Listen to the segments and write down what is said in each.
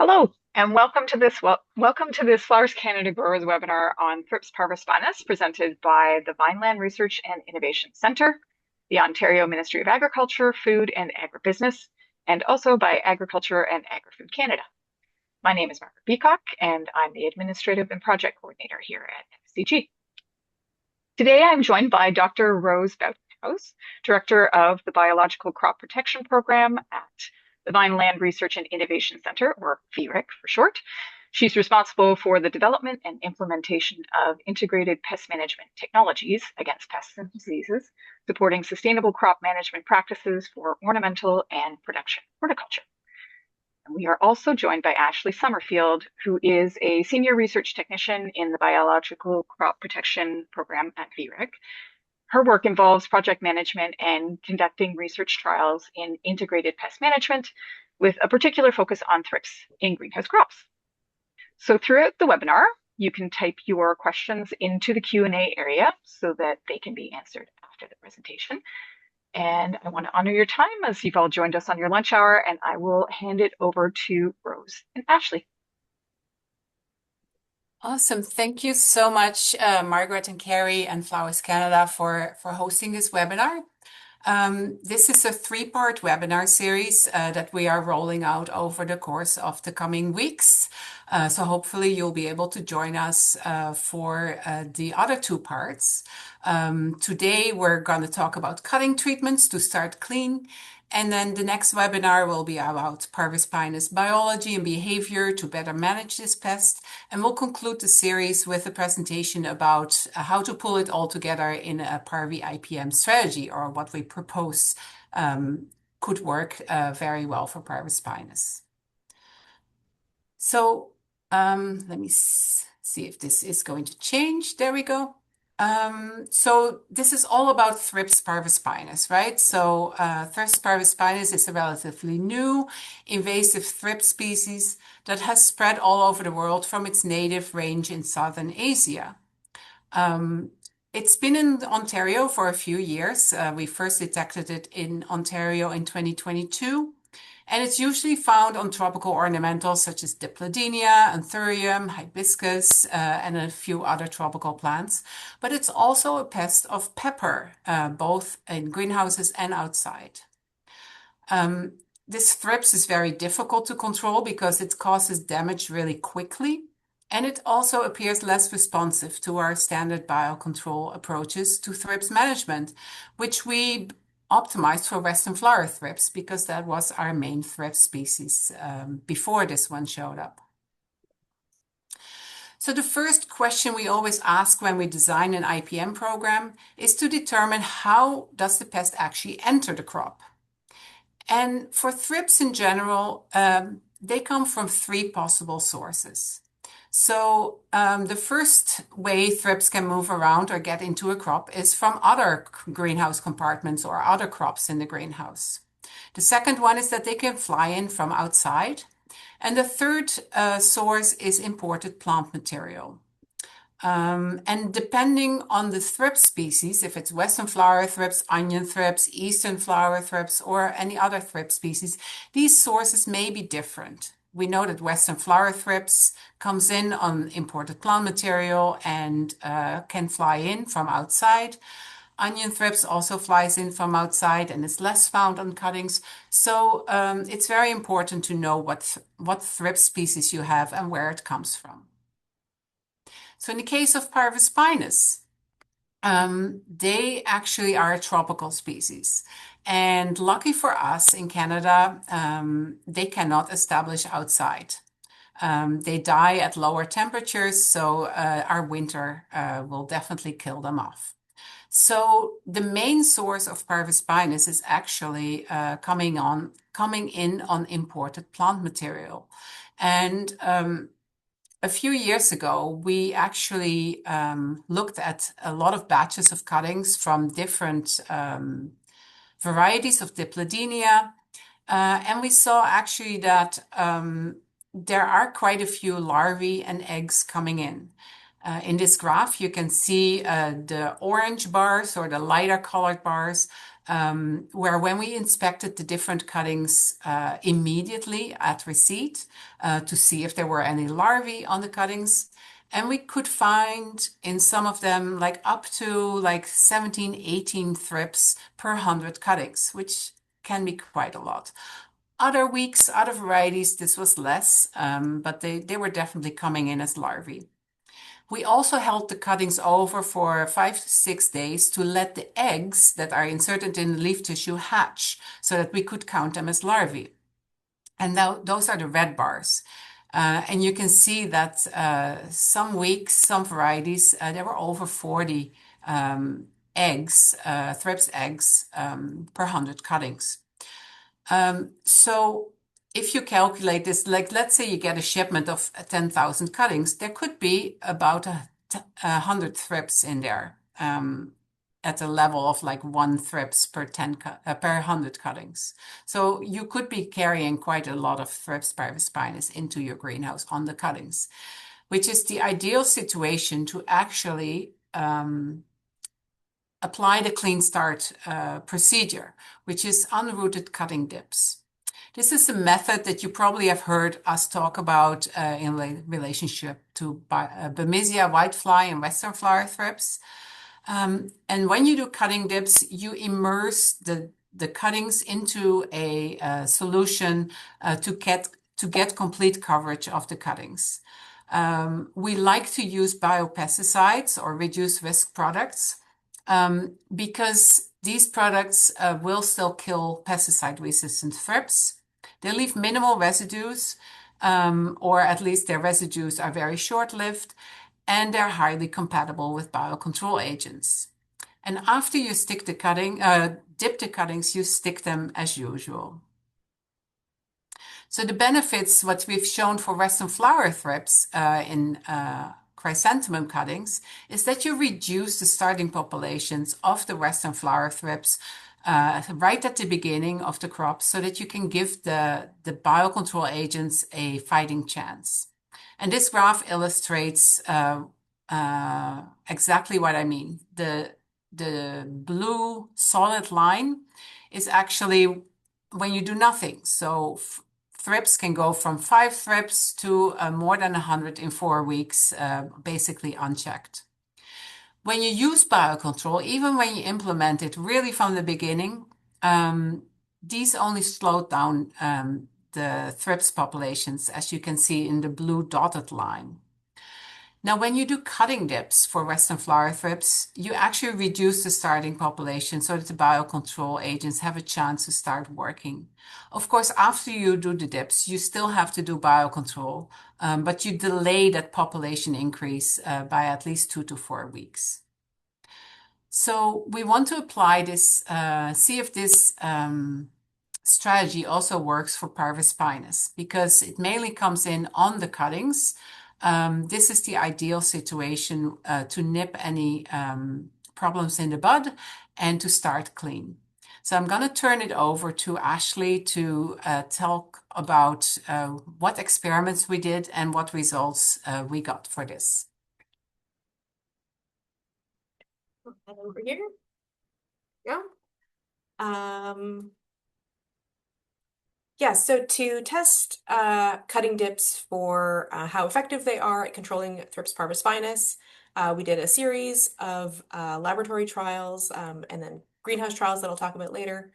Hello, and welcome to this Flowers Canada Growers webinar on Thrips parvispinus, presented by the Vineland Research and Innovation Centre, the Ontario Ministry of Agriculture, Food and Agribusiness, and also by Agriculture and Agri-Food Canada. My name is Margaret Peacock, and I'm the Administrative and Project Coordinator here at FCG. Today, I'm joined by Dr. Rose Buitenhuis, Director of the Biological Crop Protection Program at the Vineland Research and Innovation Centre, or VRIC for short. She's responsible for the development and implementation of integrated pest management technologies against pests and diseases, supporting sustainable crop management practices for ornamental and production horticulture. And we are also joined by Ashley Summerfield, who is a senior research technician in the Biological Crop Protection Program at VRIC. Her work involves project management and conducting research trials in integrated pest management with a particular focus on thrips in greenhouse crops. So throughout the webinar, you can type your questions into the Q&A area so that they can be answered after the presentation. And I want to honor your time as you've all joined us on your lunch hour, and I will hand it over to Rose and Ashley. Awesome. Thank you so much, Margaret and Carrie and Flowers Canada for hosting this webinar. This is a three-part webinar series that we are rolling out over the course of the coming weeks. So hopefully you'll be able to join us for the other two parts. Today we're going to talk about cutting treatments to start clean. And then the next webinar will be about parvispinus biology and behavior to better manage this pest. And we'll conclude the series with a presentation about how to pull it all together in a Parvi IPM strategy, or what we propose could work very well for parvispinus. So let me see if this is going to change. There we go. So this is all about Thrips parvispinus, right? So Thrips parvispinus is a relatively new invasive thrip species that has spread all over the world from its native range in southern Asia. It's been in Ontario for a few years. We first detected it in Ontario in 2022. And it's usually found on tropical ornamentals such as Dipladenia, Anthurium, hibiscus, and a few other tropical plants. But it's also a pest of pepper, both in greenhouses and outside. This thrips is very difficult to control because it causes damage really quickly. And it also appears less responsive to our standard biocontrol approaches to thrips management, which we optimized for Western flower thrips because that was our main thrip species before this one showed up. So the first question we always ask when we design an IPM program is to determine how does the pest actually enter the crop. And for thrips in general, they come from three possible sources. So the first way thrips can move around or get into a crop is from other greenhouse compartments or other crops in the greenhouse. The second one is that they can fly in from outside. And the third source is imported plant material. And depending on the thrip species, if it's Western flower thrips, onion thrips, Eastern flower thrips, or any other thrip species, these sources may be different. We know that Western flower thrips comes in on imported plant material and can fly in from outside. Onion thrips also flies in from outside and is less found on cuttings. So it's very important to know what thrip species you have and where it comes from. So in the case of parvispinus, they actually are a tropical species. And lucky for us in Canada, they cannot establish outside. They die at lower temperatures, so our winter will definitely kill them off. So the main source of parvispinus is actually coming in on imported plant material. And a few years ago, we actually looked at a lot of batches of cuttings from different varieties of Dipladenia, and we saw actually that there are quite a few larvae and eggs coming in. In this graph, you can see the orange bars or the lighter colored bars where when we inspected the different cuttings immediately at receipt to see if there were any larvae on the cuttings, and we could find in some of them like up to like 17, 18 thrips per 100 cuttings, which can be quite a lot. Other weeks, other varieties, this was less, but they were definitely coming in as larvae. We also held the cuttings over for 5 to 6 days to let the eggs that are inserted in the leaf tissue hatch so that we could count them as larvae. And now those are the red bars. And you can see that some weeks, some varieties, there were over 40 eggs, thrips eggs per 100 cuttings. So if you calculate this, like let's say you get a shipment of 10,000 cuttings, there could be about 100 thrips in there at a level of like 1 thrips per 100 cuttings. So you could be carrying quite a lot of Thrips parvispinus into your greenhouse on the cuttings, which is the ideal situation to actually apply the clean start procedure, which is unrooted cutting dips. This is a method that you probably have heard us talk about in relationship to Bemisia whitefly and western flower thrips. And when you do cutting dips, you immerse the cuttings into a solution to get complete coverage of the cuttings. We like to use biopesticides or reduced risk products because these products will still kill pesticide-resistant thrips. They leave minimal residues, or at least their residues are very short-lived, and they're highly compatible with biocontrol agents. And after you dip the cuttings, you stick them as usual. So the benefits, what we've shown for western flower thrips in chrysanthemum cuttings, is that you reduce the starting populations of the western flower thrips right at the beginning of the crop so that you can give the biocontrol agents a fighting chance. And this graph illustrates exactly what I mean. The blue solid line is actually when you do nothing. So thrips can go from 5 thrips to more than 100 in 4 weeks, basically unchecked. When you use biocontrol, even when you implement it really from the beginning, these only slow down the thrips populations, as you can see in the blue dotted line. Now, when you do cutting dips for western flower thrips, you actually reduce the starting population so that the biocontrol agents have a chance to start working. Of course, after you do the dips, you still have to do biocontrol, but you delay that population increase by at least 2 to 4 weeks. So we want to apply this, see if this strategy also works for parvispinus, because it mainly comes in on the cuttings. This is the ideal situation to nip any problems in the bud and to start clean. So I'm going to turn it over to Ashley to talk about what experiments we did and what results we got for this. Head over here. Yeah. Yeah, so to test cutting dips for how effective they are at controlling Thrips parvispinus, we did a series of laboratory trials and then greenhouse trials that I'll talk about later.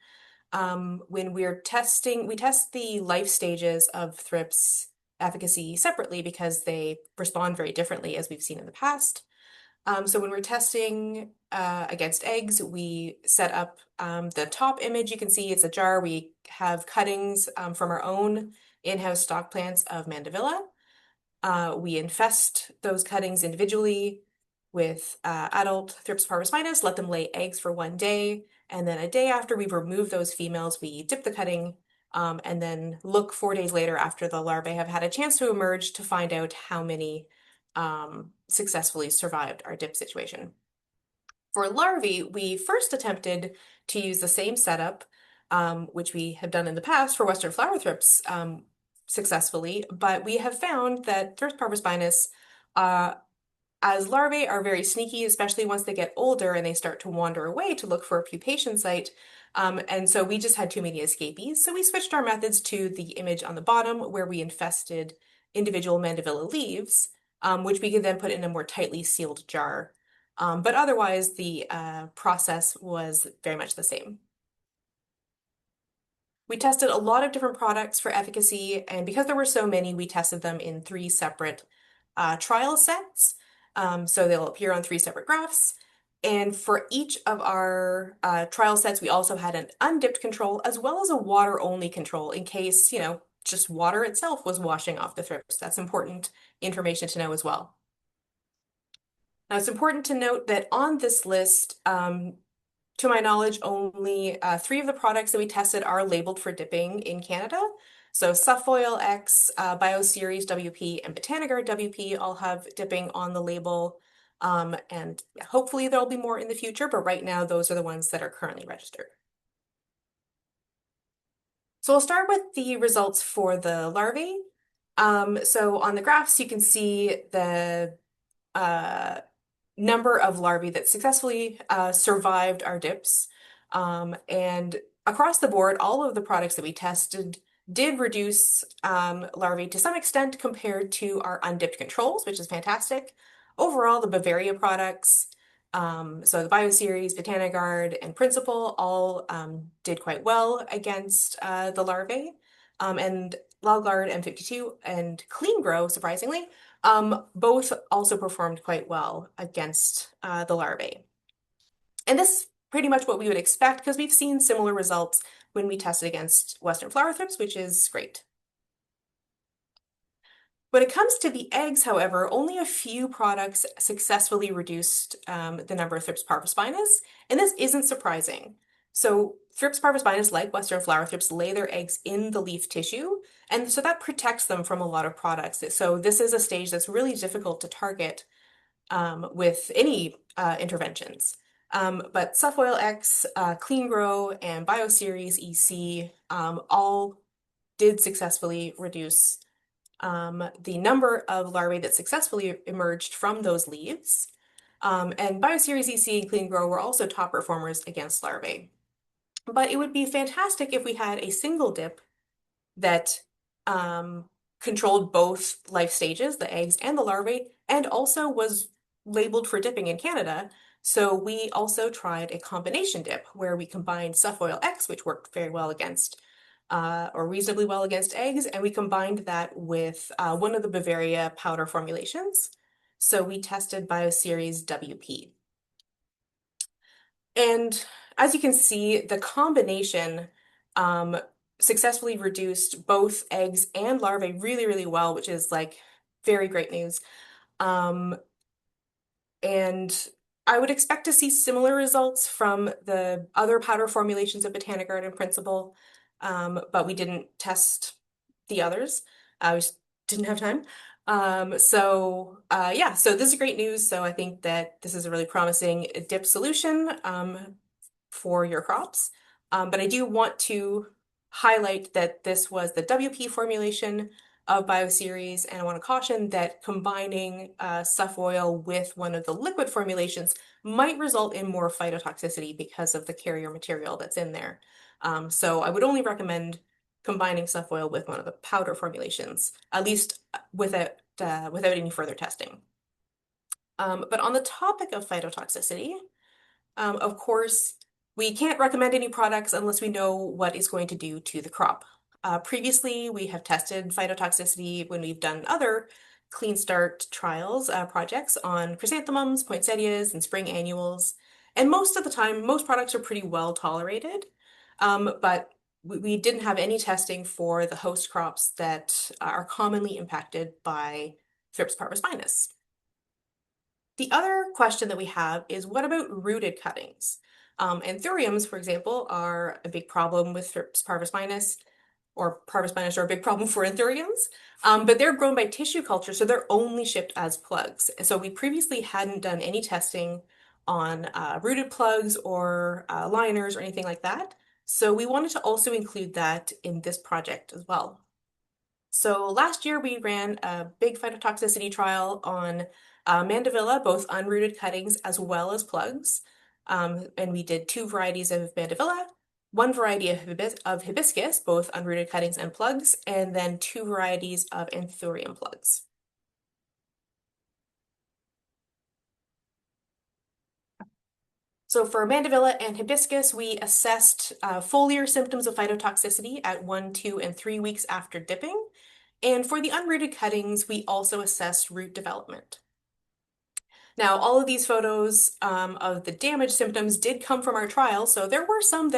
When we're testing, we test the life stages of Thrips efficacy separately because they respond very differently, as we've seen in the past. So when we're testing against eggs, we set up the top image. You can see it's a jar. We have cuttings from our own in-house stock plants of mandevilla. We infest those cuttings individually with adult Thrips parvispinus, let them lay eggs for 1 day, and then a day after we've removed those females, we dip the cutting and then look 4 days later after the larvae have had a chance to emerge to find out how many successfully survived our dip situation. For larvae, we first attempted to use the same setup, which we have done in the past for western flower thrips successfully, but we have found that Thrips parvispinus, as larvae are very sneaky, especially once they get older and they start to wander away to look for a pupation site, And so we just had too many escapees. So we switched our methods to the image on the bottom where we infested individual mandevilla leaves, which we could then put in a more tightly sealed jar. But otherwise, the process was very much the same. We tested a lot of different products for efficacy, and because there were so many, we tested them in 3 separate trial sets. So they'll appear on 3 separate graphs. And for each of our trial sets, we also had an undipped control as well as a water-only control in case, just water itself was washing off the thrips. That's important information to know as well. Now, it's important to note that on this list, to my knowledge, only 3 of the products that we tested are labeled for dipping in Canada. So Summerfield X, Bioceres WP, and Botanigard WP all have dipping on the label. And hopefully there'll be more in the future, but right now those are the ones that are currently registered. So we'll start with the results for the larvae. So on the graphs, you can see the number of larvae that successfully survived our dips. And across the board, all of the products that we tested did reduce larvae to some extent compared to our undipped controls, which is fantastic. Overall, the Bavaria products, so the Bioceres, Botanigard, and Principal all did quite well against the larvae. And Lalgard M52 and Clean Grow, surprisingly, both also performed quite well against the larvae. And this is pretty much what we would expect because we've seen similar results when we tested against Western flower thrips, which is great. When it comes to the eggs, however, only a few products successfully reduced the number of Thrips parvispinus, and this isn't surprising. So Thrips parvispinus, like Western flower thrips, lay their eggs in the leaf tissue, and so that protects them from a lot of products. So this is a stage that's really difficult to target with any interventions. But Summerfield X, Clean Grow, and Bioceres EC all did successfully reduce the number of larvae that successfully emerged from those leaves. And Bioceres EC and Clean Grow were also top performers against larvae. But it would be fantastic if we had a single dip that controlled both life stages, the eggs and the larvae, and also was labeled for dipping in Canada. So we also tried a combination dip where we combined Summerfield X, which worked very well against or reasonably well against eggs, and we combined that with one of the Bavaria powder formulations. So we tested Bioceres WP. And as you can see, the combination successfully reduced both eggs and larvae really, really well, which is like very great news. And I would expect to see similar results from the other powder formulations of Botanigard and Principal, but we didn't test the others. We just didn't have time. So this is great news. So I think that this is a really promising dip solution for your crops. But I do want to highlight that this was the WP formulation of Bioceres, and I want to caution that combining suff oil with one of the liquid formulations might result in more phytotoxicity because of the carrier material that's in there. So I would only recommend combining suff oil with one of the powder formulations, at least without any further testing. But on the topic of phytotoxicity, of course, we can't recommend any products unless we know what it's going to do to the crop. Previously, we have tested phytotoxicity when we've done other Clean Start trials, projects on chrysanthemums, poinsettias, and spring annuals. And most of the time, most products are pretty well tolerated. But we didn't have any testing for the host crops that are commonly impacted by Thrips parvispinus. The other question that we have is, what about rooted cuttings? Anthuriums, for example, are a big problem with Thrips parvispinus, or parvispinus are a big problem for anthuriums, but they're grown by tissue culture, so they're only shipped as plugs. And so we previously hadn't done any testing on rooted plugs or liners or anything like that. So we wanted to also include that in this project as well. So last year we ran a big phytotoxicity trial on mandevilla, both unrooted cuttings as well as plugs. And we did 2 varieties of mandevilla, one variety of hibiscus, both unrooted cuttings and plugs, and then 2 varieties of anthurium plugs. So for mandevilla and hibiscus, we assessed foliar symptoms of phytotoxicity at 1, 2, and 3 weeks after dipping. And for the unrooted cuttings, we also assessed root development. Now, all of these photos of the damage symptoms did come from our trial, so there were some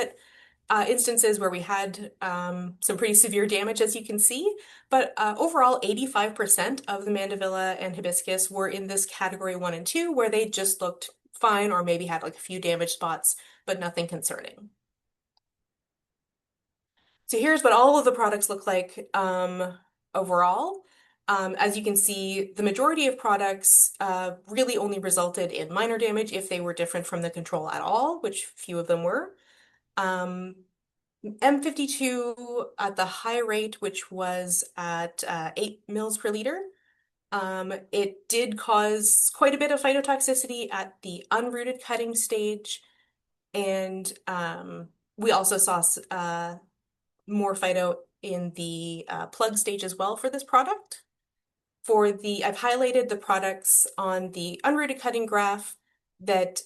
instances where we had some pretty severe damage, as you can see, but overall, 85% of the mandevilla and hibiscus were in this category 1 and 2, where they just looked fine or maybe had like a few damage spots, but nothing concerning. So here's what all of the products look like overall. As you can see, the majority of products really only resulted in minor damage if they were different from the control at all, which few of them were. M52 at the high rate, which was at 8 mils per liter, it did cause quite a bit of phytotoxicity at the unrooted cutting stage, and we also saw more phyto in the plug stage as well for this product. I've highlighted the products on the unrooted cutting graph that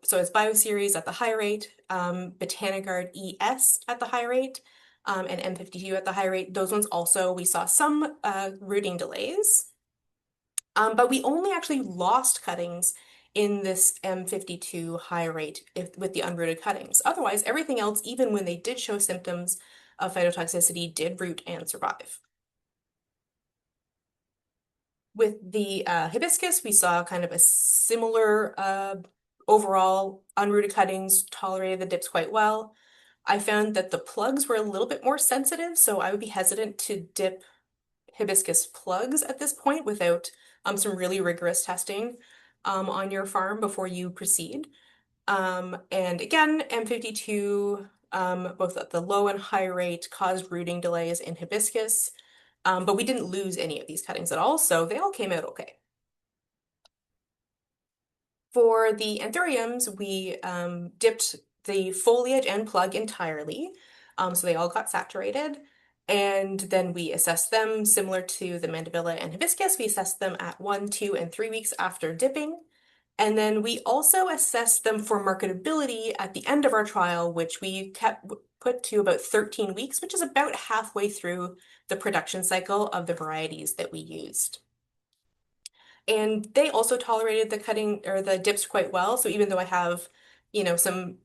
so it's Bioseries at the high rate, Botanigard ES at the high rate, and M52 at the high rate. Those ones also, we saw some rooting delays, but we only actually lost cuttings in this M52 high rate with the unrooted cuttings. Otherwise, everything else, even when they did show symptoms of phytotoxicity, did root and survive. With the hibiscus, we saw kind of a similar overall unrooted cuttings tolerated the dips quite well. I found that the plugs were a little bit more sensitive, so I would be hesitant to dip hibiscus plugs at this point without some really rigorous testing on your farm before you proceed. And again, M52, both at the low and high rate, caused rooting delays in hibiscus. But we didn't lose any of these cuttings at all, so they all came out okay. For the anthuriums, we dipped the foliage and plug entirely, so they all got saturated, and then we assessed them similar to the mandevilla and hibiscus. We assessed them at 1, 2, and 3 weeks after dipping, and then we also assessed them for marketability at the end of our trial, which we put to about 13 weeks, which is about halfway through the production cycle of the varieties that we used. And they also tolerated the cutting or the dips quite well. So even though I have, some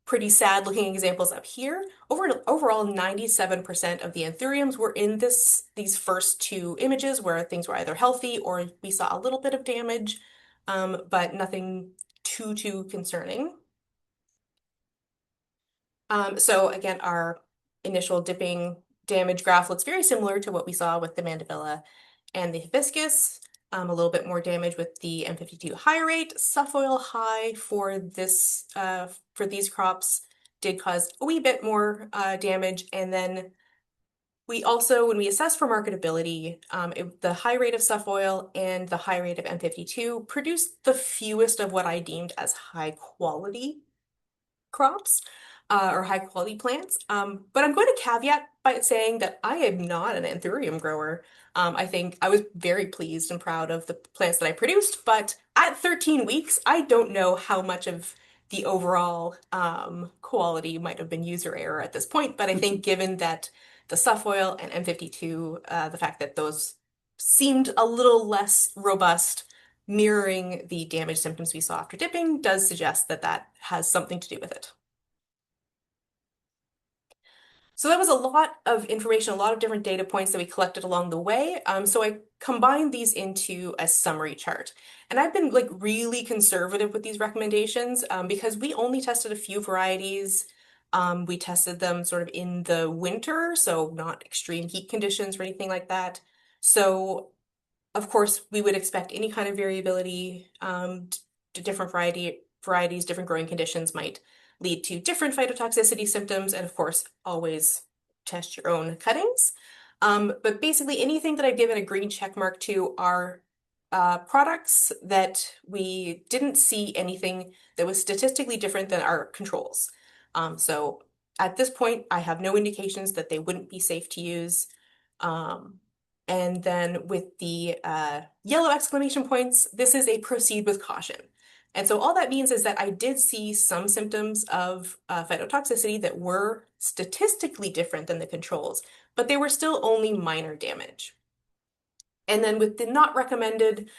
pretty sad looking examples up here, overall 97% of the anthuriums were in these first 2 images where things were either healthy or we saw a little bit of damage, but nothing too concerning. So again, our initial dipping damage graph looks very similar to what we saw with the mandevilla and the hibiscus. A little bit more damage with the M52 high rate. Sofoil high for these crops did cause a wee bit more damage. And then we also, when we assessed for marketability, the high rate of sofoil and the high rate of M52 produced the fewest of what I deemed as high quality crops. Or high quality plants. But I'm going to caveat by saying that I am not an anthurium grower. I think I was very pleased and proud of the plants that I produced, but at 13 weeks, I don't know how much of the overall quality might have been user error at this point. But I think given that the sofoil and M52, the fact that those seemed a little less robust, mirroring the damage symptoms we saw after dipping, does suggest that that has something to do with it. So that was a lot of information, a lot of different data points that we collected along the way. So I combined these into a summary chart. And I've been like really conservative with these recommendations because we only tested a few varieties. We tested them sort of in the winter, so not extreme heat conditions or anything like that. So of course, we would expect any kind of variability to different varieties, different growing conditions might lead to different phytotoxicity symptoms, and of course, always test your own cuttings. But basically, anything that I've given a green check mark to are products that we didn't see anything that was statistically different than our controls. So At this point, I have no indications that they wouldn't be safe to use. And then with the yellow exclamation points, this is a proceed with caution. And so all that means is that I did see some symptoms of phytotoxicity that were statistically different than the controls, but they were still only minor damage. And then with the not recommended,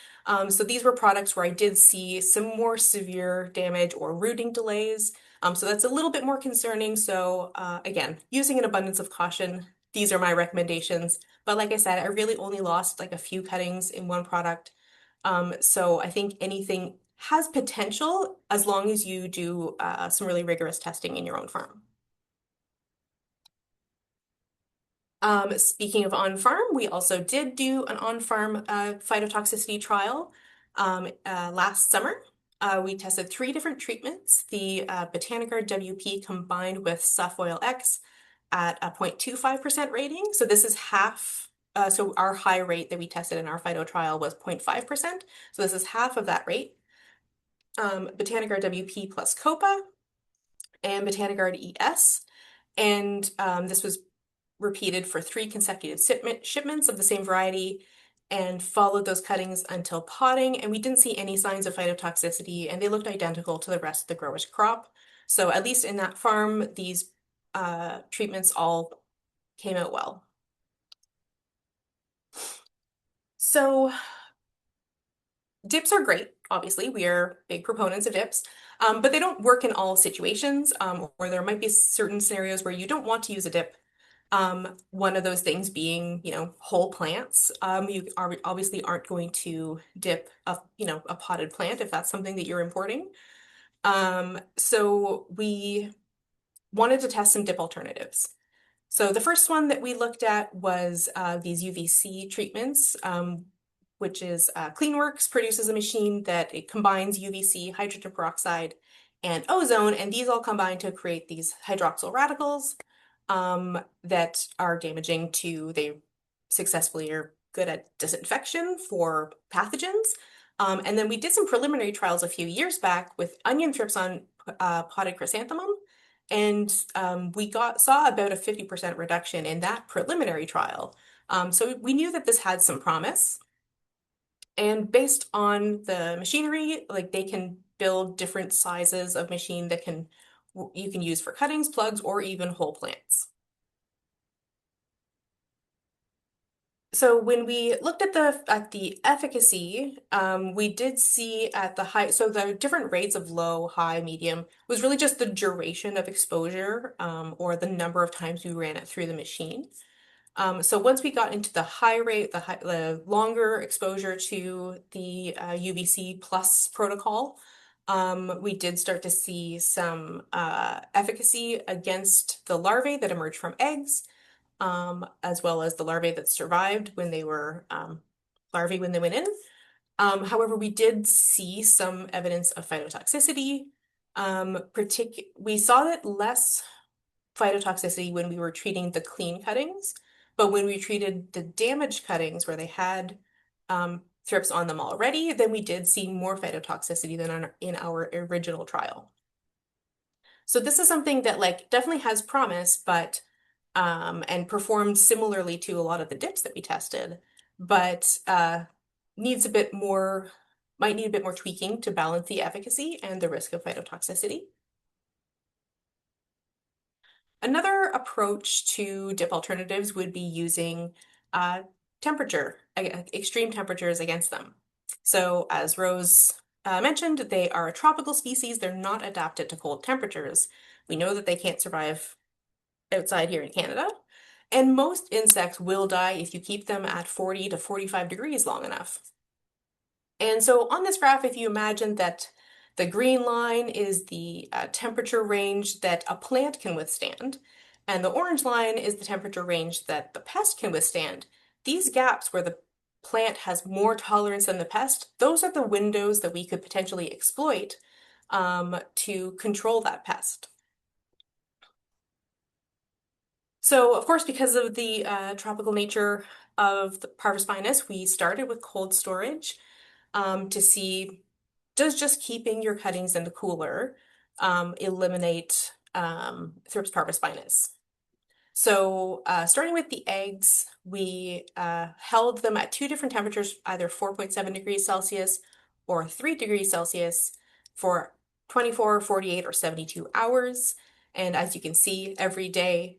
so these were products where I did see some more severe damage or rooting delays. So that's a little bit more concerning. So again, using an abundance of caution, these are my recommendations. But like I said, I really only lost like a few cuttings in one product. So I think anything has potential as long as you do some really rigorous testing in your own farm. Speaking of on-farm, we also did do an on-farm phytotoxicity trial last summer. We tested 3 different treatments, the Botanigard WP combined with Suffoil X at a 0.25% rating. So this is half, so our high rate that we tested in our phyto trial was 0.5%. So this is half of that rate. Botanigard WP plus Copa and Botanigard ES. And this was repeated for 3 consecutive shipments of the same variety and followed those cuttings until potting. And we didn't see any signs of phytotoxicity, and they looked identical to the rest of the grower's crop. So at least in that farm, these treatments all came out well. So dips are great. Obviously, we are big proponents of dips, but they don't work in all situations, or there might be certain scenarios where you don't want to use a dip. One of those things being, whole plants. You obviously aren't going to dip a potted plant if that's something that you're importing. So we wanted to test some dip alternatives. So the first one that we looked at was these UVC treatments, which is CleanWorks produces a machine that it combines UVC, hydrogen peroxide, and ozone, and these all combine to create these hydroxyl radicals that are damaging to, they successfully are good at disinfection for pathogens. And then we did some preliminary trials a few years back with onion thrips on potted chrysanthemum. And we saw about a 50% reduction in that preliminary trial. So we knew that this had some promise. And based on the machinery, like they can build different sizes of machine that you can use for cuttings, plugs, or even whole plants. So when we looked at the efficacy, we did see at the high, so the different rates of low, high, medium was really just the duration of exposure, or the number of times we ran it through the machine. So once we got into the high rate, the longer exposure to the UVC plus protocol, we did start to see some efficacy against the larvae that emerged from eggs, as well as the larvae that survived when they were larvae when they went in. However, we did see some evidence of phytotoxicity. We saw that less phytotoxicity when we were treating the clean cuttings, but when we treated the damaged cuttings where they had thrips on them already, then we did see more phytotoxicity than in our original trial. So this is something that definitely has promise, but and performed similarly to a lot of the dips that we tested, but needs a bit more, might need a bit more tweaking to balance the efficacy and the risk of phytotoxicity. Another approach to dip alternatives would be using temperature, extreme temperatures against them. So as Rose mentioned, they are a tropical species. They're not adapted to cold temperatures. We know that they can't survive outside here in Canada. And most insects will die if you keep them at 40 to 45 degrees long enough. And so on this graph, if you imagine that the green line is the temperature range that a plant can withstand, and the orange line is the temperature range that the pest can withstand. These gaps where the plant has more tolerance than the pest, those are the windows that we could potentially exploit to control that pest. So, of course, because of the tropical nature of the parvispinus, we started with cold storage to see, does just keeping your cuttings in the cooler eliminate Thrips parvispinus. So starting with the eggs, we held them at two different temperatures, either 4.7 degrees Celsius or 3 degrees Celsius for 24, 48, or 72 hours. And as you can see, every day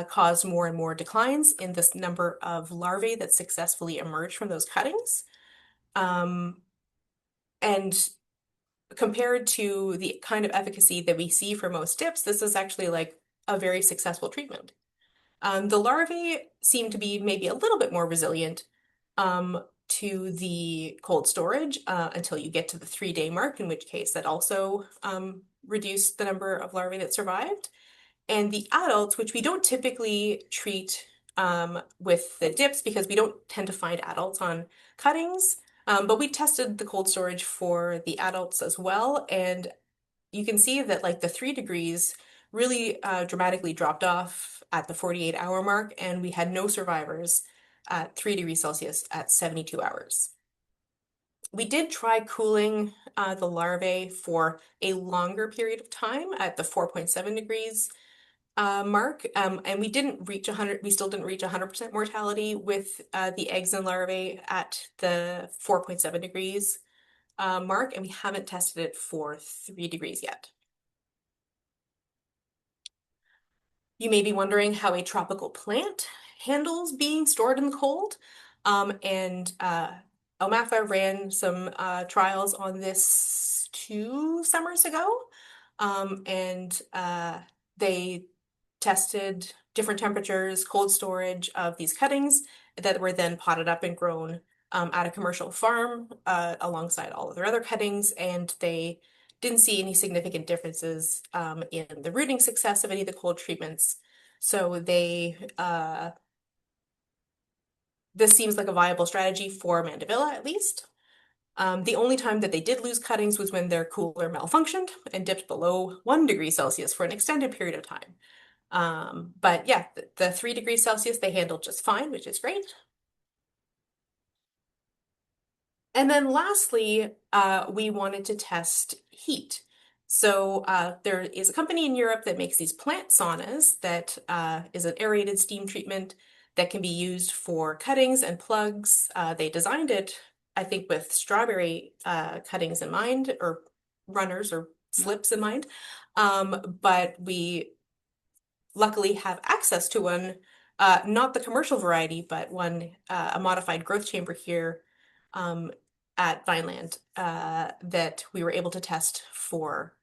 caused more and more declines in this number of larvae that successfully emerged from those cuttings. And compared to the kind of efficacy that we see for most dips, this is actually like a very successful treatment. The larvae seem to be maybe a little bit more resilient to the cold storage until you get to the 3-day mark, in which case that also reduced the number of larvae that survived. And the adults, which we don't typically treat with the dips because we don't tend to find adults on cuttings, but we tested the cold storage for the adults as well. And you can see that like the 3 degrees really dramatically dropped off at the 48-hour mark, and we had no survivors at 3 degrees Celsius at 72 hours. We did try cooling the larvae for a longer period of time at the 4.7 degrees mark, and we didn't reach 100. We still didn't reach 100% mortality with the eggs and larvae at the 4.7 degrees mark, and we haven't tested it for 3 degrees yet. You may be wondering how a tropical plant handles being stored in the cold. OMAFA ran some trials on this 2 summers ago. They tested different temperatures, cold storage of these cuttings that were then potted up and grown at a commercial farm alongside all of their other cuttings, and they didn't see any significant differences in the rooting success of any of the cold treatments. So they this seems like a viable strategy for mandevilla, at least. The only time that they did lose cuttings was when their cooler malfunctioned and dipped below 1 degree Celsius for an extended period of time. But yeah, the 3 degrees Celsius they handled just fine, which is great. And then lastly, we wanted to test heat. So there is a company in Europe that makes these plant saunas that is an aerated steam treatment that can be used for cuttings and plugs. They designed it, I think, with strawberry cuttings in mind, or runners or slips in mind. But we luckily have access to one, not the commercial variety, but one, a modified growth chamber here at Vineland that we were able to test for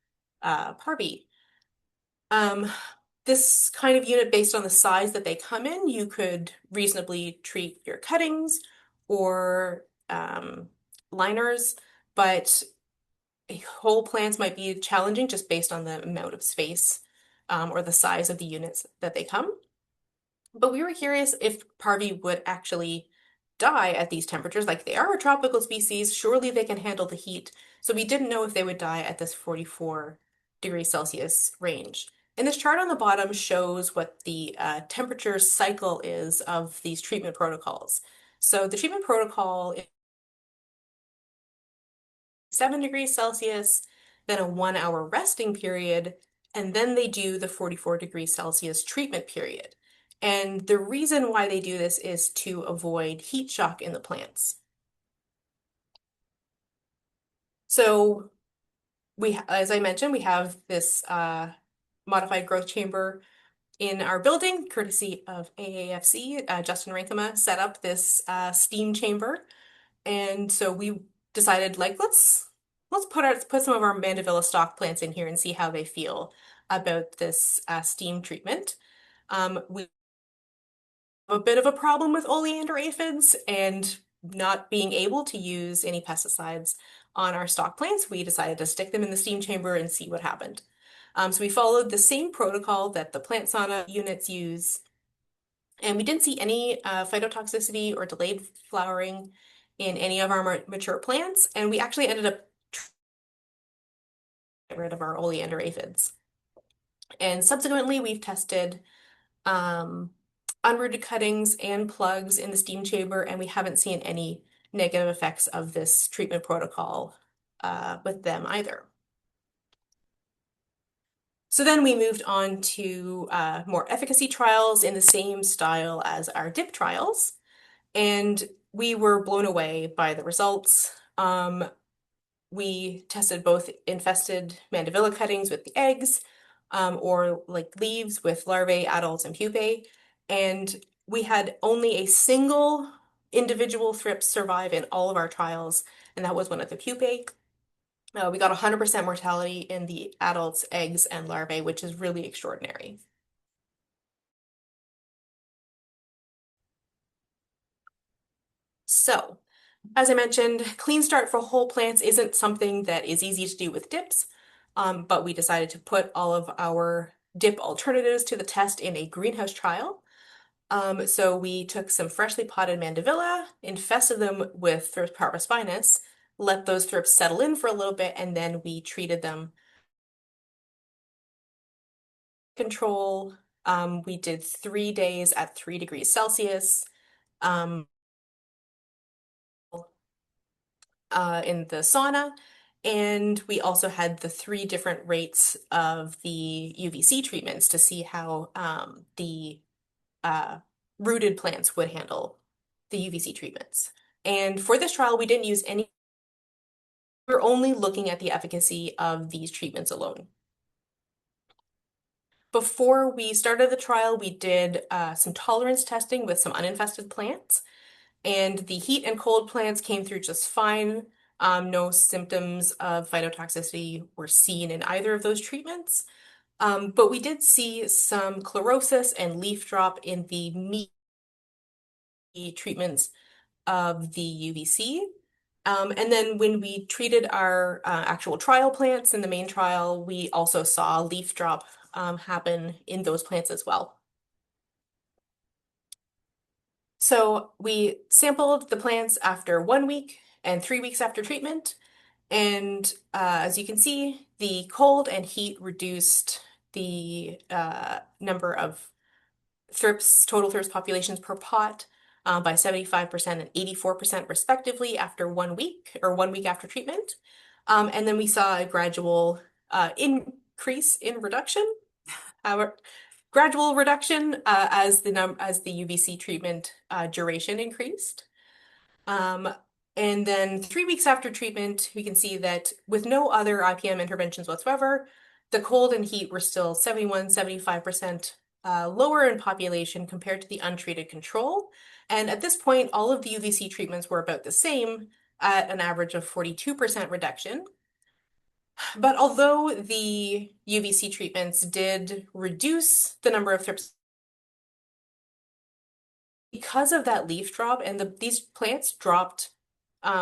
Parvi. This kind of unit, based on the size that they come in, you could reasonably treat your cuttings or liners, but whole plants might be challenging just based on the amount of space or the size of the units that they come. But we were curious if Parvi would actually die at these temperatures. Like, they are a tropical species, surely they can handle the heat. So we didn't know if they would die at this 44 degrees Celsius range. And this chart on the bottom shows what the temperature cycle is of these treatment protocols. So the treatment protocol is 7 degrees Celsius, then a 1-hour resting period, and then they do the 44 degrees Celsius treatment period. And the reason why they do this is to avoid heat shock in the plants. So as I mentioned, we have this modified growth chamber in our building, courtesy of AAFC. Justin Rankema set up this steam chamber. And so we decided, like, let's put some of our mandevilla stock plants in here and see how they feel about this steam treatment. We have a bit of a problem with oleander aphids and not being able to use any pesticides on our stock plants. We decided to stick them in the steam chamber and see what happened. So we followed the same protocol that the plant sauna units use, and we didn't see any phytotoxicity or delayed flowering in any of our mature plants, and we actually ended up getting rid of our oleander aphids. And subsequently, we've tested unrooted cuttings and plugs in the steam chamber, and we haven't seen any negative effects of this treatment protocol with them either. So then we moved on to more efficacy trials in the same style as our dip trials, and we were blown away by the results. We tested both infested mandevilla cuttings with the eggs, or like leaves with larvae, adults, and pupae, and we had only a single individual thrips survive in all of our trials, and that was one of the pupae. We got 100% mortality in the adults, eggs, and larvae, which is really extraordinary. So, as I mentioned, clean start for whole plants isn't something that is easy to do with dips, but we decided to put all of our dip alternatives to the test in a greenhouse trial. So we took some freshly potted mandevilla, infested them with Thrips parvispinus, let those thrips settle in for a little bit, and then we treated them. Control, we did 3 days at 3 degrees Celsius. Um, in the sauna. And we also had the 3 different rates of the UVC treatments to see how the rooted plants would handle the UVC treatments. And for this trial, we didn't use any, we're only looking at the efficacy of these treatments alone. Before we started the trial, we did some tolerance testing with some uninfested plants, and the heat and cold plants came through just fine. No symptoms of phytotoxicity were seen in either of those treatments. But we did see some chlorosis and leaf drop in the meat treatments of the UVC. And then when we treated our actual trial plants in the main trial, we also saw leaf drop happen in those plants as well. So we sampled the plants after 1 week and 3 weeks after treatment. And as you can see, the cold and heat reduced the number of total thrips populations per pot by 75% and 84% respectively after 1 week or 1 week after treatment. And then we saw a gradual increase in reduction. Gradual reduction as the UVC treatment duration increased. And then 3 weeks after treatment, we can see that with no other IPM interventions whatsoever, the cold and heat were still 71, 75% lower in population compared to the untreated control. And at this point, all of the UVC treatments were about the same at an average of 42% reduction. But although the UVC treatments did reduce the number of thrips, because of that leaf drop, and these plants dropped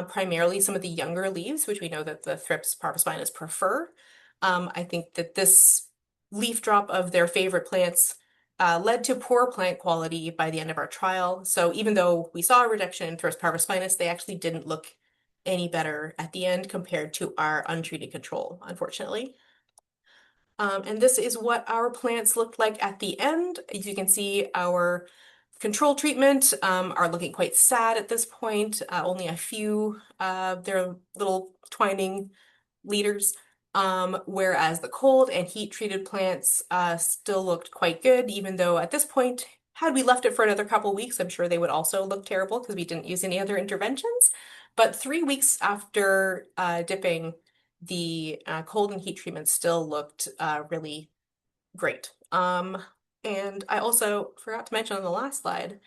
primarily some of the younger leaves, which we know that the Thrips parvispinus prefer. I think that this leaf drop of their favorite plants led to poor plant quality by the end of our trial. So even though we saw a reduction in Thrips parvispinus, they actually didn't look any better at the end compared to our untreated control, unfortunately. And this is what our plants looked like at the end. As you can see, our control treatment are looking quite sad at this point. Only a few, they're little twining leaders. Whereas the cold and heat treated plants still looked quite good, even though at this point, had we left it for another couple weeks, I'm sure they would also look terrible because we didn't use any other interventions. But 3 weeks after dipping, the cold and heat treatment still looked really great. And I also forgot to mention on the last slide,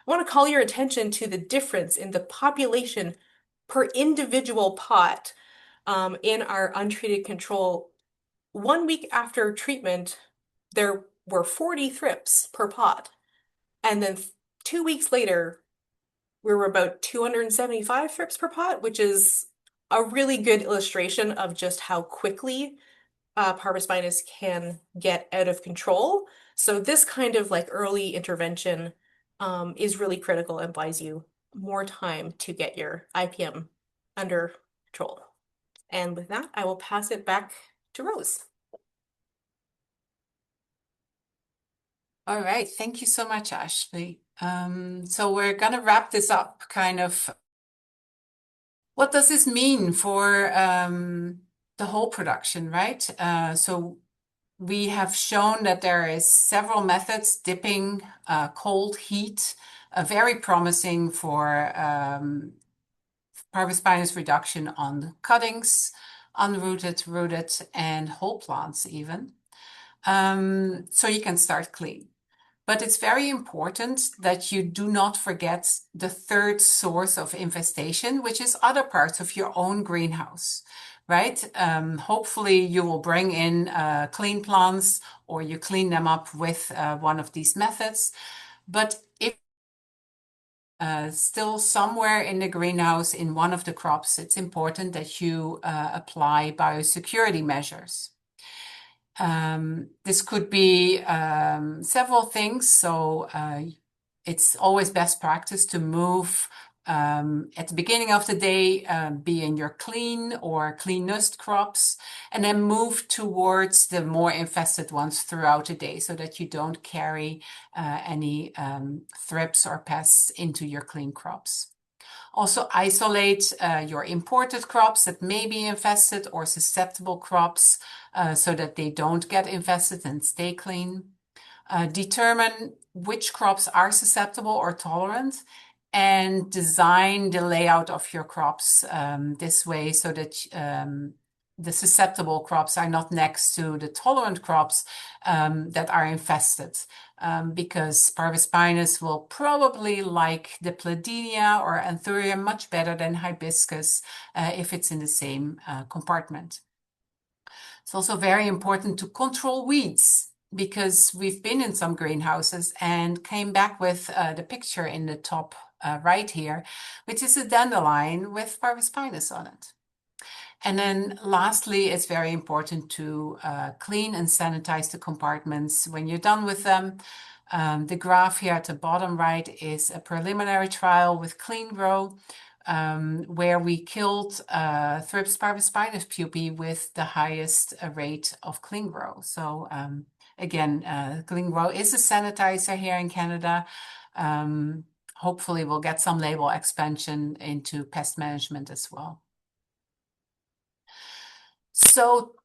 I want to call your attention to the difference in the population per individual pot in our untreated control. 1 week after treatment, there were 40 thrips per pot. And then 2 weeks later, we were about 275 thrips per pot, which is a really good illustration of just how quickly parvispinus can get out of control. So this kind of like early intervention is really critical and buys you more time to get your IPM under control. And with that, I will pass it back to Rose. All right, thank you so much, Ashley. So we're gonna wrap this up, kind of. What does this mean for the whole production, right? So we have shown that there is several methods, dipping, cold, heat, very promising for parvispinus reduction on cuttings, unrooted, rooted, and whole plants even. So you can start clean. But it's very important that you do not forget the third source of infestation, which is other parts of your own greenhouse, right? Hopefully you will bring in clean plants or you clean them up with one of these methods. But if still somewhere in the greenhouse in one of the crops, it's important that you apply biosecurity measures. This could be several things. So it's always best practice to move at the beginning of the day, be in your clean or cleanest crops, and then move towards the more infested ones throughout the day so that you don't carry any thrips or pests into your clean crops. Also isolate your imported crops that may be infested or susceptible crops so that they don't get infested and stay clean. Determine which crops are susceptible or tolerant and design the layout of your crops this way so that the susceptible crops are not next to the tolerant crops that are infested. Because parvispinus will probably like the Dipladenia or Anthurium much better than hibiscus if it's in the same compartment. It's also very important to control weeds because we've been in some greenhouses and came back with the picture in the top right here, which is a dandelion with parvispinus on it. And then lastly, it's very important to clean and sanitize the compartments when you're done with them. The graph here at the bottom right is a preliminary trial with Clean Grow, where we killed Thrips parvispinus pupae with the highest rate of Clean Grow. So again, Clean Grow is a sanitizer here in Canada. Hopefully we'll get some label expansion into pest management as well. So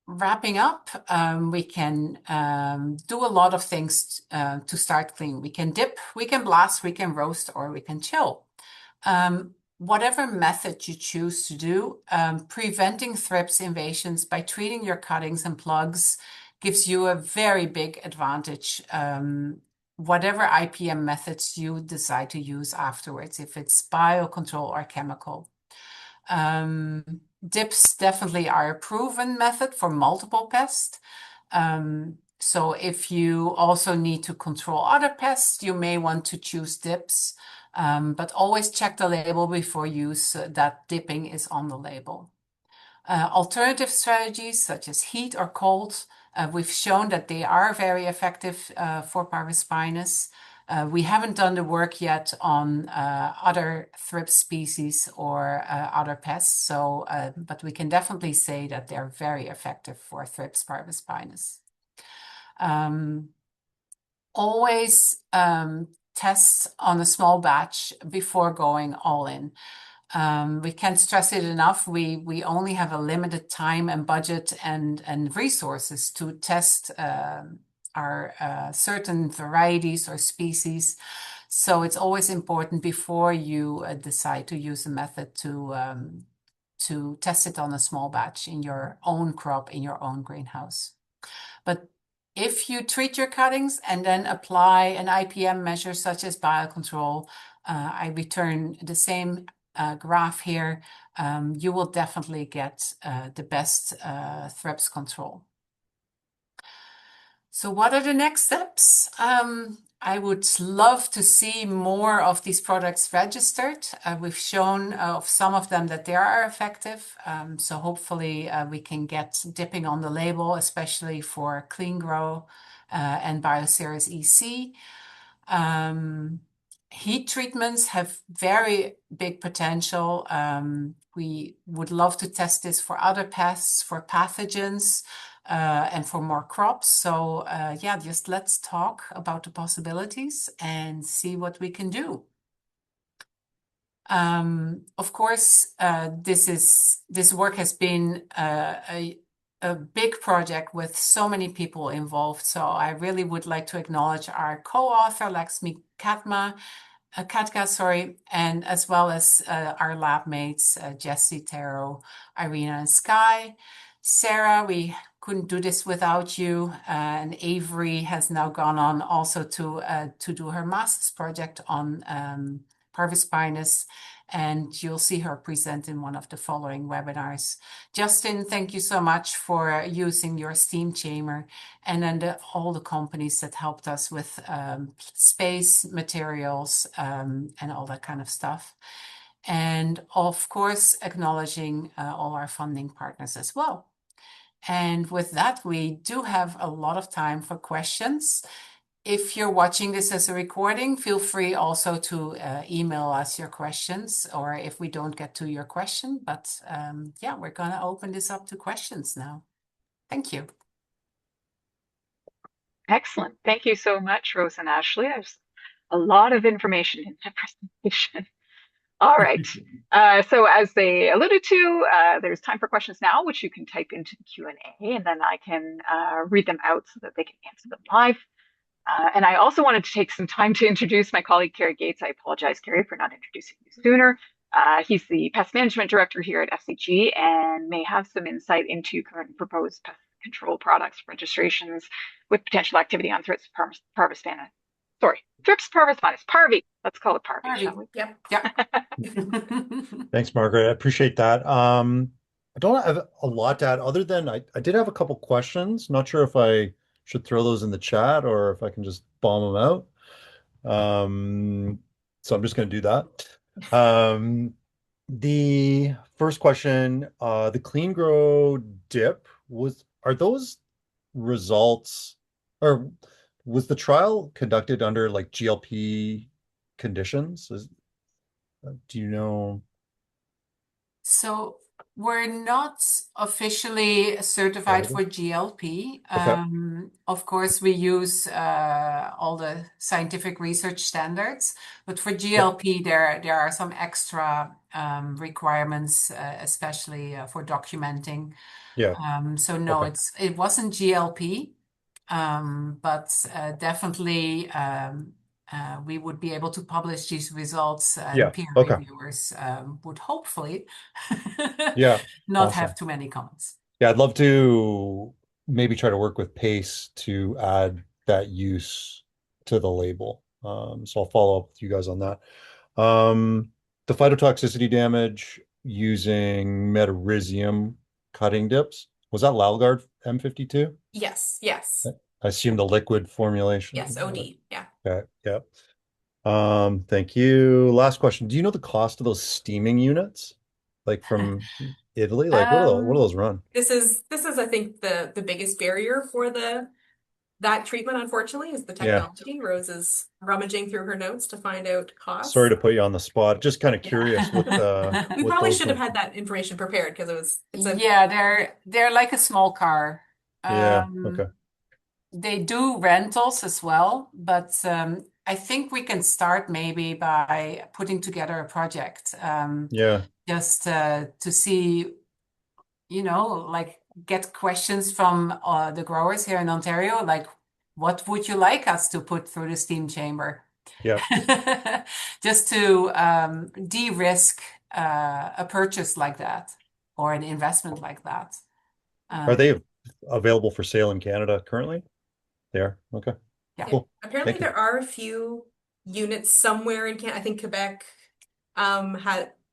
wrapping up, we can do a lot of things to start clean. We can dip, we can blast, we can roast, or we can chill. Whatever method you choose to do, preventing thrips invasions by treating your cuttings and plugs gives you a very big advantage. Whatever IPM methods you decide to use afterwards, if it's biocontrol or chemical. Dips definitely are a proven method for multiple pests. So if you also need to control other pests, you may want to choose dips, but always check the label before use that dipping is on the label. Alternative strategies such as heat or cold, we've shown that they are very effective for parvispinus. We haven't done the work yet on other thrips species or other pests, so but we can definitely say that they're very effective for Thrips parvispinus. Always test on a small batch before going all in. We can't stress it enough. We only have a limited time and budget and resources to test our certain varieties or species. So it's always important before you decide to use a method to test it on a small batch in your own crop, in your own greenhouse. But if you treat your cuttings and then apply an IPM measure such as biocontrol, I return the same graph here, you will definitely get the best thrips control. So what are the next steps? I would love to see more of these products registered. We've shown of some of them that they are effective. So hopefully we can get dipping on the label, especially for Clean Grow and Bioceres EC. Heat treatments have very big potential. We would love to test this for other pests, for pathogens, and for more crops. So yeah, just let's talk about the possibilities and see what we can do. Of course, this work has been a a big project with so many people involved. So I really would like to acknowledge our co-author, Laxmi Katka, sorry, and as well as our lab mates, Jesse, Taro, Irina, and Sky. Sarah, we couldn't do this without you. And Avery has now gone on also to do her master's project on parvispinus, and you'll see her present in one of the following webinars. Justin, thank you so much for using your steam chamber, and then all the companies that helped us with space, materials, and all that kind of stuff. And of course, acknowledging all our funding partners as well. And with that, we do have a lot of time for questions. If you're watching this as a recording, feel free also to email us your questions, or if we don't get to your question. But yeah, we're going to open this up to questions now. Thank you. Excellent. Thank you so much, Rose and Ashley. There's a lot of information in that presentation. All right. So as they alluded to, there's time for questions now, which you can type into the Q&A, and then I can read them out so that they can answer them live. And I also wanted to take some time to introduce my colleague, Kerry Gates. I apologize, Kerry, for not introducing you sooner. He's the pest management director here at FCG and may have some insight into current and proposed pest control products registrations with potential activity on Thrips parvispinus. Sorry, Thrips parvispinus, Parvi. Let's call it Parvi, shall we? Yep. Thanks, Margaret. I appreciate that. I don't have a lot to add other than I did have a couple questions. Not sure if I should throw those in the chat or if I can just bomb them out. So I'm just going to do that. The first question, the clean grow dip are those results, or was the trial conducted under like GLP conditions? Do you know? So we're not officially certified for GLP. Okay. Of course, we use all the scientific research standards, but for GLP, there are some extra requirements, especially for documenting. Yeah. So no, Okay. it wasn't GLP, but definitely we would be able to publish these results, and Yeah. peer Okay. reviewers would hopefully Yeah. not Awesome. have too many comments. Yeah, I'd love to maybe try to work with PACE to add that use to the label. So I'll follow up with you guys on that. The phytotoxicity damage using metarhizium cutting dips, was that Lalgard M52? Yes, yes. I assume the liquid formulation. Yes, OD. Yeah. Okay, yeah. Thank you. Last question. Do you know the cost of those steaming units? Like from Italy? Like what do those run? This is I think the biggest barrier for that treatment, unfortunately, is the technology. Yeah. Rose is rummaging through her notes to find out costs. Sorry to put you on the spot. Just kind of curious with we probably should have had that information prepared because they're like a small car. Yeah, okay. They do rentals as well, but I think we can start maybe by putting together a project. Yeah. Just to see, like get questions from the growers here in Ontario, like what would you like us to put through the steam chamber? Yeah. Just to de-risk a purchase like that or an investment like that. Are they available for sale in Canada currently? They are? Okay. Yeah. Cool. Apparently there are a few units somewhere in Canada. I think Quebec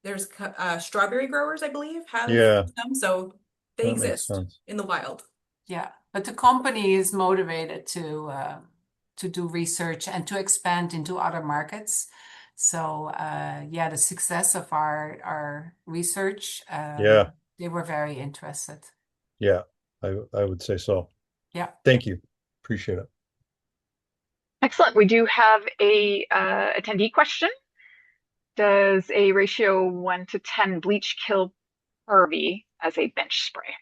there's strawberry growers, I believe, have some, so they exist in the wild. Yeah, but the company is motivated to do research and to expand into other markets. So yeah, the success of our research, they were very interested. Yeah, I would say so. Yeah. Thank you. Appreciate it. Excellent. We do have a attendee question. Does a ratio 1 to 10 bleach kill Parvi as a bench spray?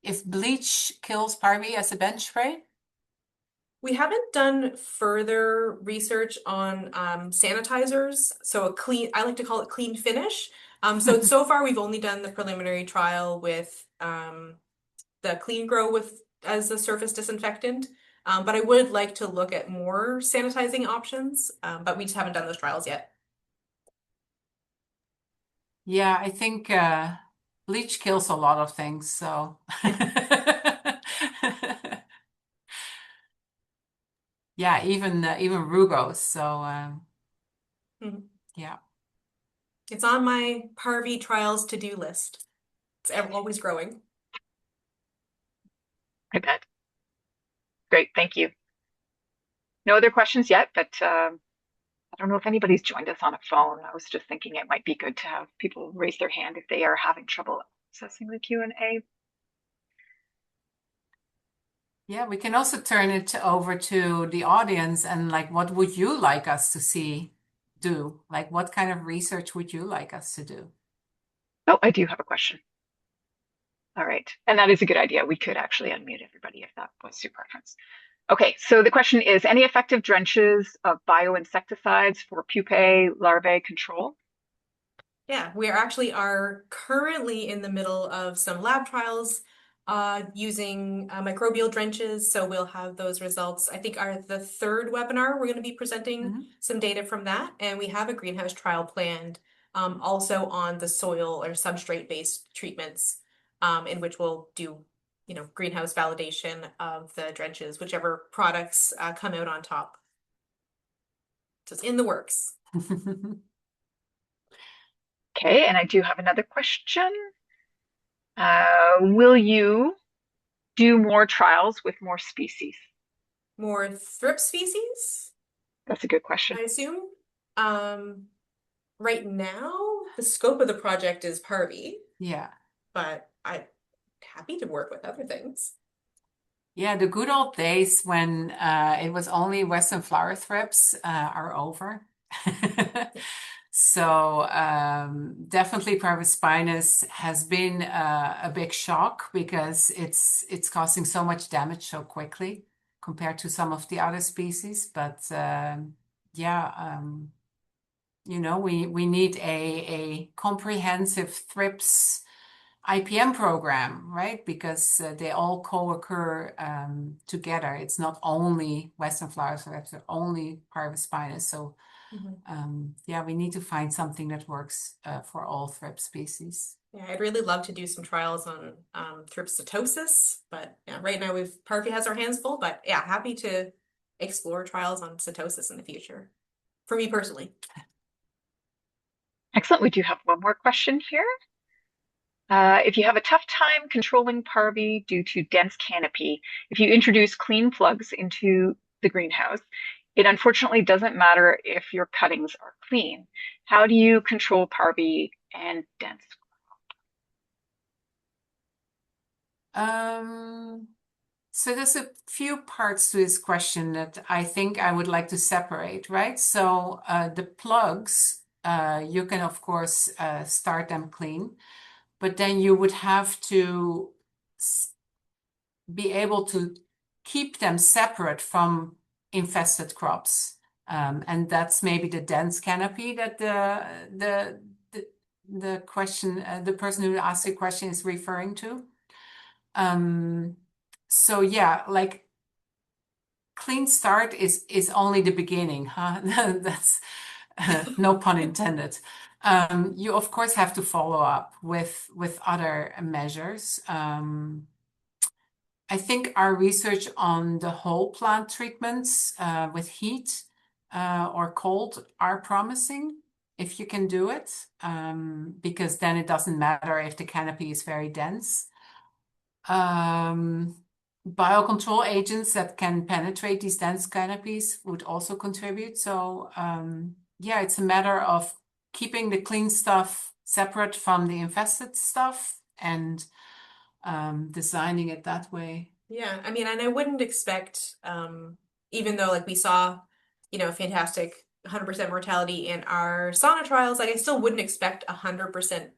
If bleach kills Parvi as a bench spray? We haven't done further research on sanitizers, so I like to call it clean finish. So far we've only done the preliminary trial with the clean grow with as a surface disinfectant. But I would like to look at more sanitizing options, but we just haven't done those trials yet. Yeah, I think bleach kills a lot of things, so yeah, even rugose. So Mhm. yeah. It's on my Parvi trials to-do list. It's always growing. I bet. Great, thank you. No other questions yet, but I don't know if anybody's joined us on a phone. I was just thinking it might be good to have people raise their hand if they are having trouble accessing the Q&A. Yeah, we can also turn it over to the audience and like, what would you like us to see do? Like, what kind of research would you like us to do? Oh, I do have a question. All right, and that is a good idea. We could actually unmute everybody if that was your preference. Okay, so the question is, any effective drenches of bioinsecticides for pupae larvae control? Yeah, we actually are currently in the middle of some lab trials using microbial drenches. So we'll have those results. I think are the third webinar, we're going to be presenting some data from that. And we have a greenhouse trial planned also on the soil or substrate-based treatments in which we'll do, greenhouse validation of the drenches, whichever products come out on top. So it's in the works. Okay, and I do have another question. Will you do more trials with more species? More Thrips species, That's a good question. I assume. Right now, the scope of the project is Parvi, Yeah. but I'm happy to work with other things. Yeah, the good old days when it was only Western flower thrips are over. So definitely parvispinus has been a big shock because it's causing so much damage so quickly compared to some of the other species. But yeah, we need a comprehensive thrips IPM program, right? Because they all co-occur together. It's not only Western flower thrips, they're only parvispinus. So yeah, we need to find something that works for all thrip species. Yeah, I'd really love to do some trials on thripsitosis, but yeah, right now Parvi has our hands full, but yeah, happy to explore trials on cytosis in the future. For me personally. Excellent. We do have one more question here. If you have a tough time controlling parvi due to dense canopy, if you introduce clean plugs into the greenhouse, it unfortunately doesn't matter if your cuttings are clean. How do you control parvi and dense? So there's a few parts to this question that I think I would like to separate, right? So the plugs, you can of course start them clean, but then you would have to be able to keep them separate from infested crops. And that's maybe the dense canopy that the question, the person who asked the question is referring to. So yeah, like clean start is only the beginning, huh? That's no pun intended. You of course have to follow up with other measures. I think our research on the whole plant treatments with heat or cold are promising if you can do it, because then it doesn't matter if the canopy is very dense. Biocontrol agents that can penetrate these dense canopies would also contribute. So yeah, it's a matter of keeping the clean stuff separate from the infested stuff and designing it that way. Yeah, I mean, and I wouldn't expect, even though like we saw, fantastic 100% mortality in our sauna trials, like I still wouldn't expect 100%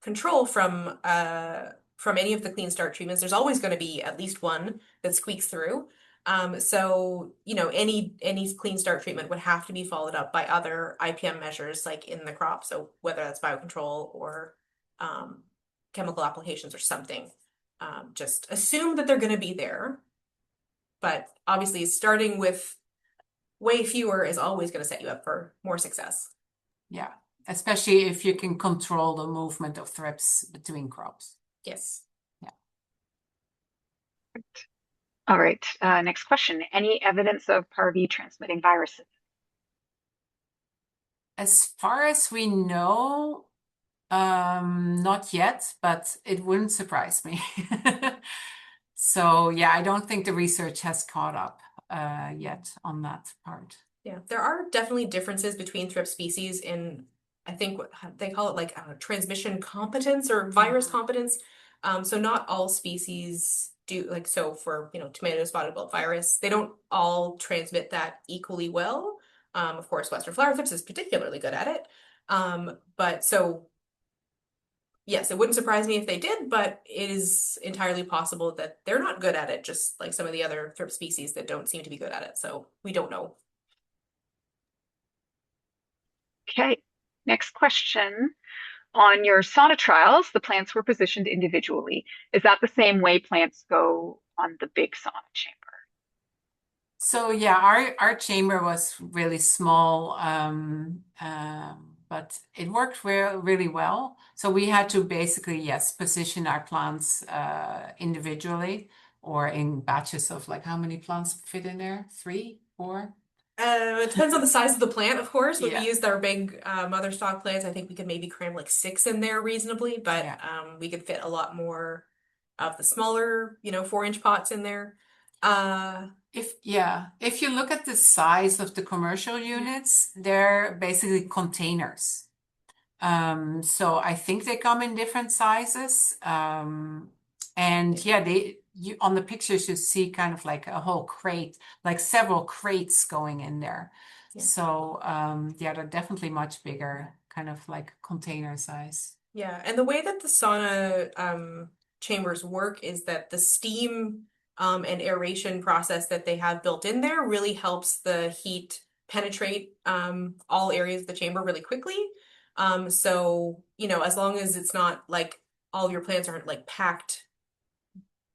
control from any of the clean start treatments. There's always going to be at least one that squeaks through. So, any clean start treatment would have to be followed up by other IPM measures like in the crop. So whether that's biocontrol or chemical applications or something. just assume that they're going to be there. But obviously, starting with way fewer is always going to set you up for more success. Yeah, especially if you can control the movement of thrips between crops. Yes. Yeah. All right, next question. Any evidence of parvi transmitting viruses? As far as we know, not yet, but it wouldn't surprise me. So yeah, I don't think the research has caught up yet on that part. Yeah, there are definitely differences between thrips species in, I think what they call it, like transmission competence or virus competence. So not all species do, like, so for, tomato spotted wilt virus, they don't all transmit that equally well. Of course, Western flower thrips is particularly good at it. But so yes, it wouldn't surprise me if they did, but it is entirely possible that they're not good at it, just like some of the other thrip species that don't seem to be good at it. So we don't know. Okay, next question. On your sauna trials, the plants were positioned individually. Is that the same way plants go on the big sauna chamber? So yeah, our chamber was really small, but it worked really well. So we had to basically, yes, position our plants individually or in batches of, like, how many plants fit in there? 3, 4? It depends on the size of the plant, of course. When we Yeah. used our big mother stock plants, I think we could maybe cram like 6 in there reasonably, but Yeah. we could fit a lot more of the smaller, 4-inch pots in there. If you look at the size of the commercial units, they're basically containers. So I think they come in different sizes. And yeah, on the pictures you see kind of like a whole crate, like several crates going in there. Yeah. So yeah, they're definitely much bigger, kind of like container size. Yeah, and the way that the sauna chambers work is that the steam and aeration process that they have built in there really helps the heat penetrate all areas of the chamber really quickly. So, as long as it's not like all of your plants aren't like packed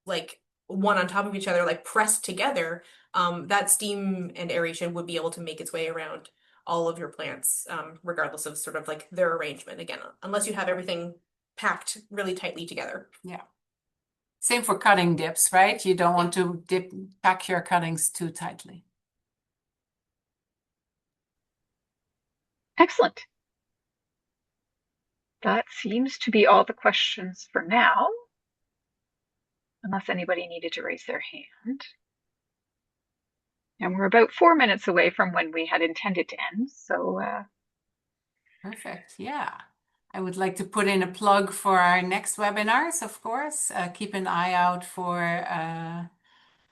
like one on top of each other, like pressed together, that steam and aeration would be able to make its way around all of your plants, regardless of sort of like their arrangement. Again, unless you have everything packed really tightly together. Yeah. Same for cutting dips, right? You don't want to pack your cuttings too tightly. Excellent. That seems to be all the questions for now, unless anybody needed to raise their hand. And we're about 4 minutes away from when we had intended to end, so Perfect. Yeah. I would like to put in a plug for our next webinars, of course. Keep an eye out for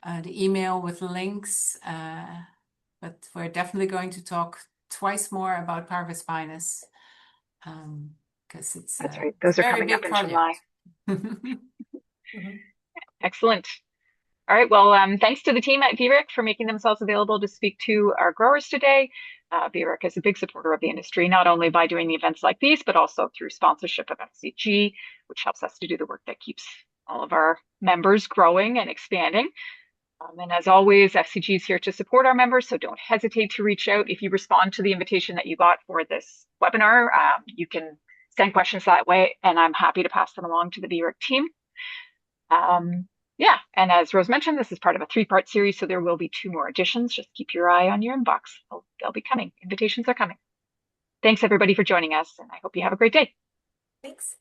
the email with links. But we're definitely going to talk twice more about parvispinus because it's that's right. Those are very coming up big in July. Mhm. Excellent. All right. Well, thanks to the team at VRIC for making themselves available to speak to our growers today. VRIC is a big supporter of the industry, not only by doing the events like these, but also through sponsorship of FCG, which helps us to do the work that keeps all of our members growing and expanding. And as always, FCG is here to support our members, so don't hesitate to reach out. If you respond to the invitation that you got for this webinar, you can send questions that way, and I'm happy to pass them along to the VRIC team. Yeah, and as Rose mentioned, this is part of a 3-part series, so there will be 2 more editions. Just keep your eye on your inbox. They'll be coming. Invitations are coming. Thanks, everybody, for joining us, and I hope you have a great day. Thanks.